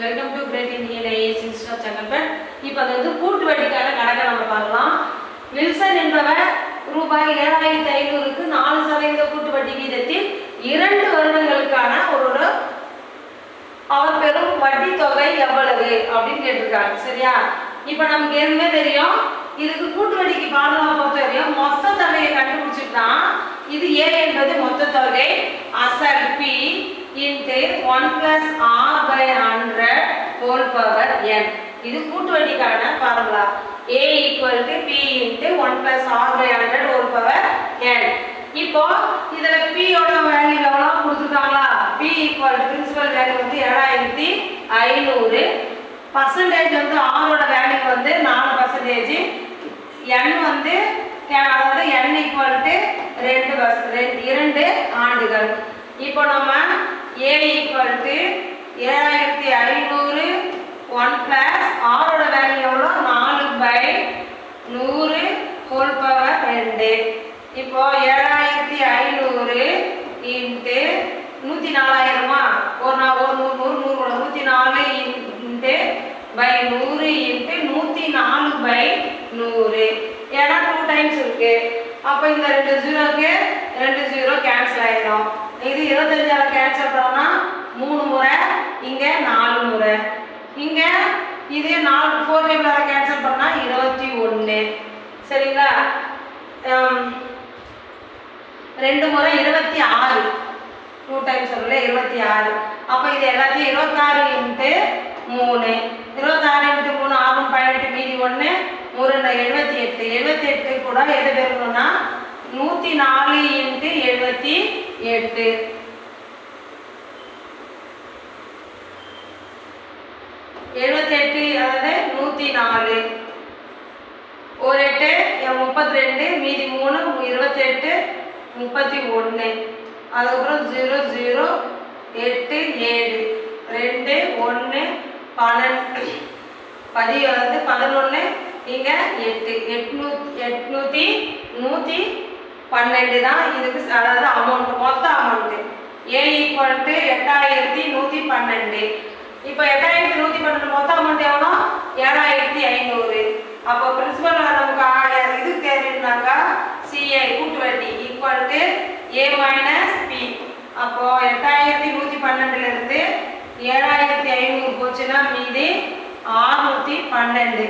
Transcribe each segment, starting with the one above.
Welcome to great Indian IAS institute of Chengalpattu. இப்போ அது வந்து கூட்டு வட்டிக்கான கணக்கை நம்ம பார்க்கலாம். வில்சன் என்பவர் ரூபாய் 7500க்கு 4% கூட்டு வட்டி வீதத்தில் 2 வருடங்களுக்கான ஒரு அவர் பெறும் வட்டி தொகை எவ்வளவு அப்படின்னு கேட்டிருக்காங்க. சரியா? இப்போ நமக்கு ஏற்கனவே தெரியும், இதுக்கு கூட்டு வட்டிக்கு ஃபார்முலா பொறுத்த வரையும் மொத்த தொகையை கண்டுபிடிச்சிட்டா இது ஏ என்பது மொத்த தொகை அசல் B into 1 plus r by 100 whole power n. இது கூட்டு வட்டிக்கான formula. a equal to p into 1 plus r by 100 whole power n. இப்போ இதல p ஓட வேல்யூ எவ்வளவு கொடுத்திருக்காங்களா? p equal to principal value வந்து 7500, பர்சன்டேஜ் வந்து r ஓட வேல்யூ வந்து 4%, n வந்து அதாவது n equal to 2 ஆண்டுகள். இப்போ நம்ம a equal to 7500 1 plus r ஓட வேல்யூ எவ்வளோ? 4/100 whole power 2. இப்போ 7500 into 104,000மா? ஒரு 104 into by 100 into 104/100. ஏன்னா 2 டைம்ஸ் இருக்கு. அப்போ இந்த 2 ஜீரோக்கு 2 ஜீரோ கேன்சல் ஆயிடும். இது 25ஆல கேன்சல் பண்ணா 3 முறை, இங்க 4 முறை, இங்க இது 4 டேபிளால கேன்சல் பண்ணா 21. சரிங்களா? 2 முறை 26, 2 டைம்ஸ் வரல 26. அப்ப இது எல்லாத்தையும் 26 into 3, 26 into 3 6 18 மீதி 1 3 78. 78 கூட எது பெறணும்னா 104 into 78. 78 அதாவது 104, ஒரு 8 32 மீதி 3 28 31. அதுக்கப்புறம் 0 0 8 7 2 1 12 அதாவது 11 இங்க 8 112 தான் இதுக்கு அதாவது அமௌண்ட், மொத்த அமௌண்ட். a equal to 8112. இப்போ 8112 மொத்த அமௌண்ட் எவ்வளோ? 7500. அப்போ பிரின்சிபல் நமக்கு இது தெரியும்னாக்கா CA கூட்டு வட்டி equal to a minus p. அப்போ 8112 இருந்து 7500 போச்சுன்னா மீதி 612.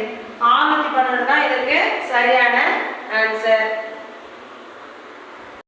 612 தான் இதுக்கு சரியான ஆன்சர்.